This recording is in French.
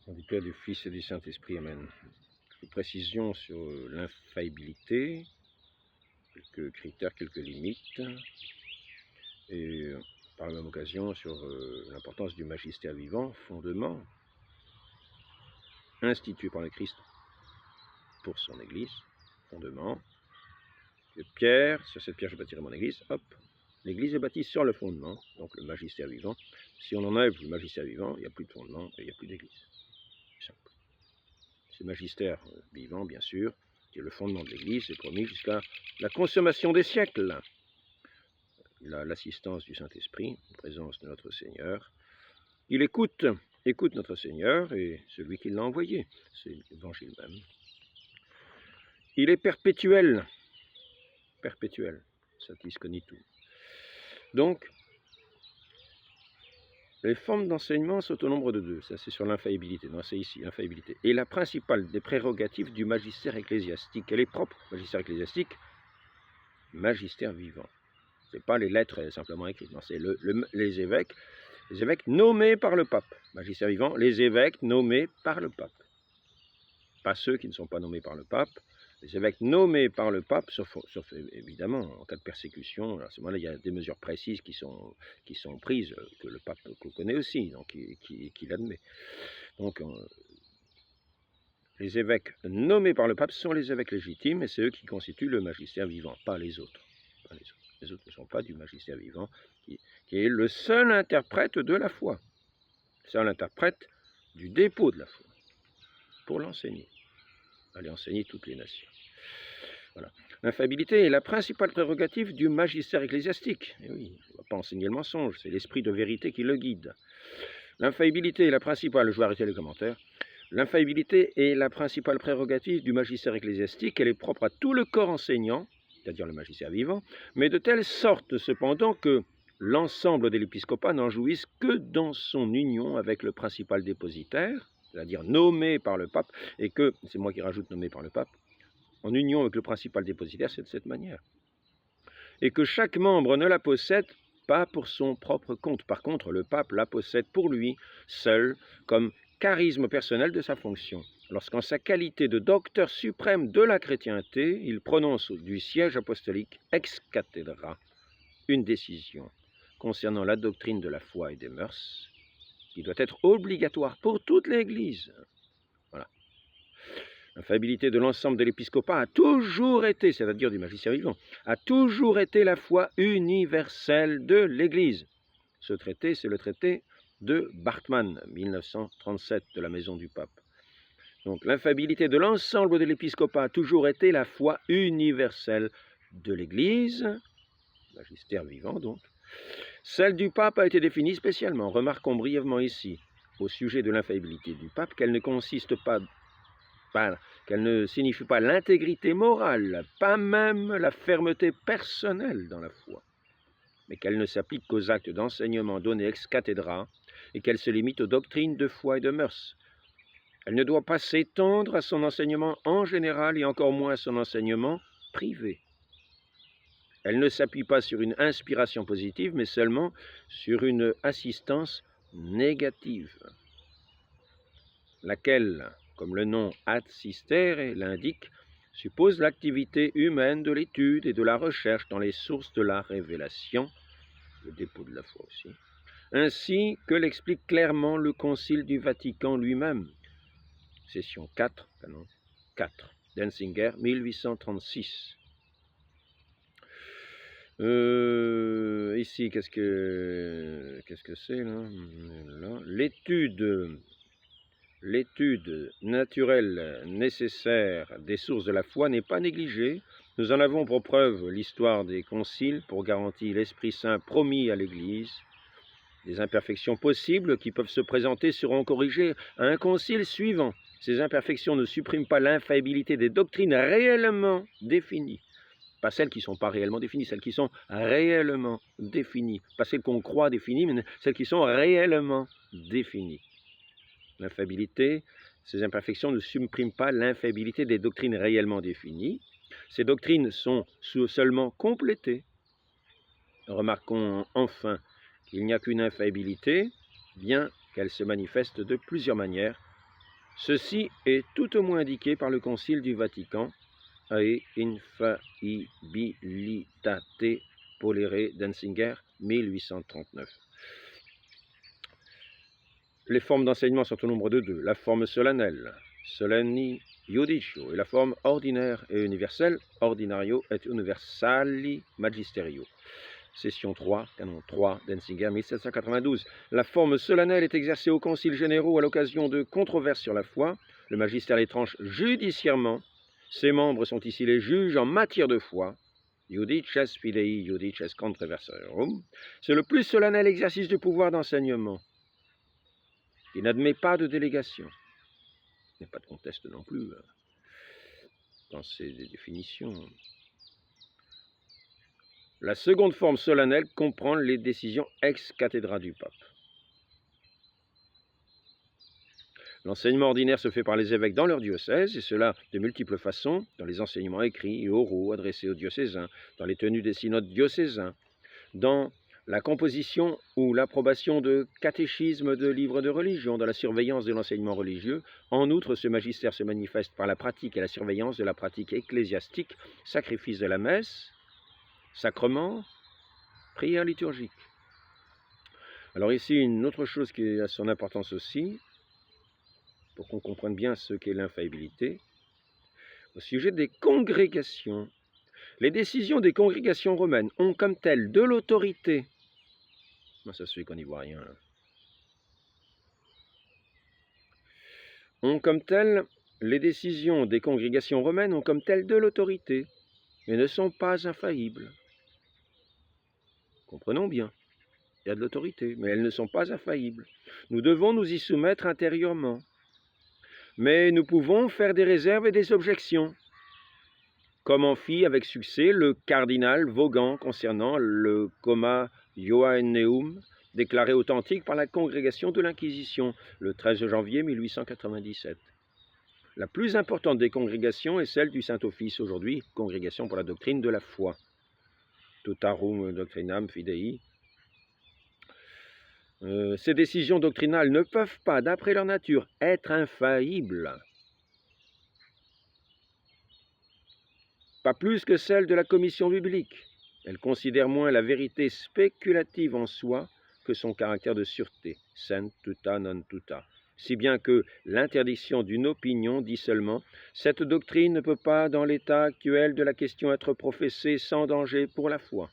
Au nom du Père, du Fils et du Saint-Esprit, Amen. Quelques précisions sur l'infaillibilité, quelques critères, quelques limites, et par la même occasion sur l'importance du magistère vivant, fondement institué par le Christ pour son Église, fondement. Que Pierre, sur cette pierre je bâtirai mon Église, hop, l'Église est bâtie sur le fondement, donc le magistère vivant. Si on enlève le magistère vivant, il n'y a plus de fondement et il n'y a plus d'Église. C'est simple. Ce magistère vivant, bien sûr, qui est le fondement de l'Église, est promis jusqu'à la consommation des siècles. L'assistance du Saint-Esprit, la présence de notre Seigneur. Il écoute notre Seigneur et celui qui l'a envoyé, c'est l'Évangile même. Il est perpétuel, satis cognitum. Donc, les formes d'enseignement sont au nombre de deux. Ça, c'est sur l'infaillibilité. Non, c'est ici, l'infaillibilité. Et la principale des prérogatives du magistère ecclésiastique, elle est propre, magistère ecclésiastique, magistère vivant. Ce n'est pas les lettres simplement écrites. Non, c'est les évêques nommés par le pape. Magistère vivant, les évêques nommés par le pape. Pas ceux qui ne sont pas nommés par le pape. Les évêques nommés par le pape, sauf évidemment en cas de persécution, à ce moment-là, il y a des mesures précises qui sont prises, que le pape connaît aussi, donc qu'il admet. Donc, les évêques nommés par le pape sont les évêques légitimes, et c'est eux qui constituent le magistère vivant, pas les autres. Les autres ne sont pas du magistère vivant, qui est le seul interprète de la foi, le seul interprète du dépôt de la foi, pour l'enseigner. Aller enseigner toutes les nations. Voilà. L'infaillibilité est la principale prérogative du magistère ecclésiastique. Et oui, on ne va pas enseigner le mensonge, c'est l'esprit de vérité qui le guide. L'infaillibilité est la principale, je vais arrêter les commentaires, l'infaillibilité est la principale prérogative du magistère ecclésiastique, elle est propre à tout le corps enseignant, c'est-à-dire le magistère vivant, mais de telle sorte cependant que l'ensemble de l'épiscopat n'en jouisse que dans son union avec le principal dépositaire, c'est-à-dire nommé par le pape, et que, c'est moi qui rajoute nommé par le pape, en union avec le principal dépositaire, c'est de cette manière. Et que chaque membre ne la possède pas pour son propre compte. Par contre, le pape la possède pour lui, seul, comme charisme personnel de sa fonction. Lorsqu'en sa qualité de docteur suprême de la chrétienté, il prononce du siège apostolique ex cathedra une décision concernant la doctrine de la foi et des mœurs, qui doit être obligatoire pour toute l'Église. Voilà. L'infaillibilité de l'ensemble de l'épiscopat a toujours été, c'est-à-dire du magistère vivant, a toujours été la foi universelle de l'Église. Ce traité, c'est le traité de Bartmann, 1937, de la Maison du Pape. Donc l'infaillibilité de l'ensemble de l'épiscopat a toujours été la foi universelle de l'Église, magistère vivant donc. Celle du pape a été définie spécialement. Remarquons brièvement ici, au sujet de l'infaillibilité du pape, qu'elle ne consiste pas, qu'elle ne signifie pas l'intégrité morale, pas même la fermeté personnelle dans la foi, mais qu'elle ne s'applique qu'aux actes d'enseignement donnés ex cathedra et qu'elle se limite aux doctrines de foi et de mœurs. Elle ne doit pas s'étendre à son enseignement en général et encore moins à son enseignement privé. Elle ne s'appuie pas sur une inspiration positive, mais seulement sur une assistance négative, laquelle, comme le nom ad sistere l'indique, suppose l'activité humaine de l'étude et de la recherche dans les sources de la révélation, le dépôt de la foi aussi, ainsi que l'explique clairement le Concile du Vatican lui-même, session 4, canon 4, Denzinger, 1836. Ici, qu'est-ce que c'est là, l'étude naturelle nécessaire des sources de la foi n'est pas négligée. Nous en avons pour preuve l'histoire des conciles pour garantir l'Esprit Saint promis à l'Église. Des imperfections possibles qui peuvent se présenter seront corrigées à un concile suivant. Ces imperfections ne suppriment pas l'infaillibilité des doctrines réellement définies. Pas celles qui ne sont pas réellement définies, celles qui sont réellement définies. Pas celles qu'on croit définies, mais celles qui sont réellement définies. L'infaillibilité, ces imperfections ne suppriment pas l'infaillibilité des doctrines réellement définies. Ces doctrines sont seulement complétées. Remarquons enfin qu'il n'y a qu'une infaillibilité, bien qu'elle se manifeste de plusieurs manières, Ceci est tout au moins indiqué par le Concile du Vatican, Ae Infallibilitate Polere Denzinger, 1839. Les formes d'enseignement sont au nombre de deux, la forme solennelle, solenni iudicio, et la forme ordinaire et universelle, ordinario et universali magisterio. Session 3, canon 3, Denzinger, 1792. La forme solennelle est exercée aux conciles généraux à l'occasion de controverses sur la foi. Le magistère les tranche judiciairement. Ses membres sont ici les juges en matière de foi. Iudices fidei, iudices controversarum. C'est le plus solennel exercice du pouvoir d'enseignement, qui n'admet pas de délégation. Il n'y a pas de conteste non plus dans ces définitions. La seconde forme solennelle comprend les décisions ex cathedra du pape. L'enseignement ordinaire se fait par les évêques dans leur diocèse, et cela de multiples façons, dans les enseignements écrits et oraux adressés aux diocésains, dans les tenues des synodes diocésains, dans la composition ou l'approbation de catéchismes de livres de religion, dans la surveillance de l'enseignement religieux. En outre, ce magistère se manifeste par la pratique et la surveillance de la pratique ecclésiastique, sacrifice de la messe, sacrement, prière liturgique. Alors ici, une autre chose qui a son importance aussi, pour qu'on comprenne bien ce qu'est l'infaillibilité, au sujet des congrégations. Les décisions des congrégations romaines ont comme telles de l'autorité. Ça se fait qu'on n'y voit rien. Les décisions des congrégations romaines ont comme telles de l'autorité, mais ne sont pas infaillibles. Comprenons bien, il y a de l'autorité, mais elles ne sont pas infaillibles. Nous devons nous y soumettre intérieurement. Mais nous pouvons faire des réserves et des objections, comme en fit avec succès le cardinal Vaughan concernant le Coma Joanneum, déclaré authentique par la congrégation de l'Inquisition le 13 janvier 1897. La plus importante des congrégations est celle du Saint-Office, aujourd'hui congrégation pour la doctrine de la foi. Totarum Doctrinam Fidei. Ces décisions doctrinales ne peuvent pas, d'après leur nature, être infaillibles. Pas plus que celles de la commission biblique. Elles considèrent moins la vérité spéculative en soi que son caractère de sûreté, sent tuta non tuta. Si bien que l'interdiction d'une opinion dit seulement « Cette doctrine ne peut pas, dans l'état actuel de la question, être professée sans danger pour la foi ».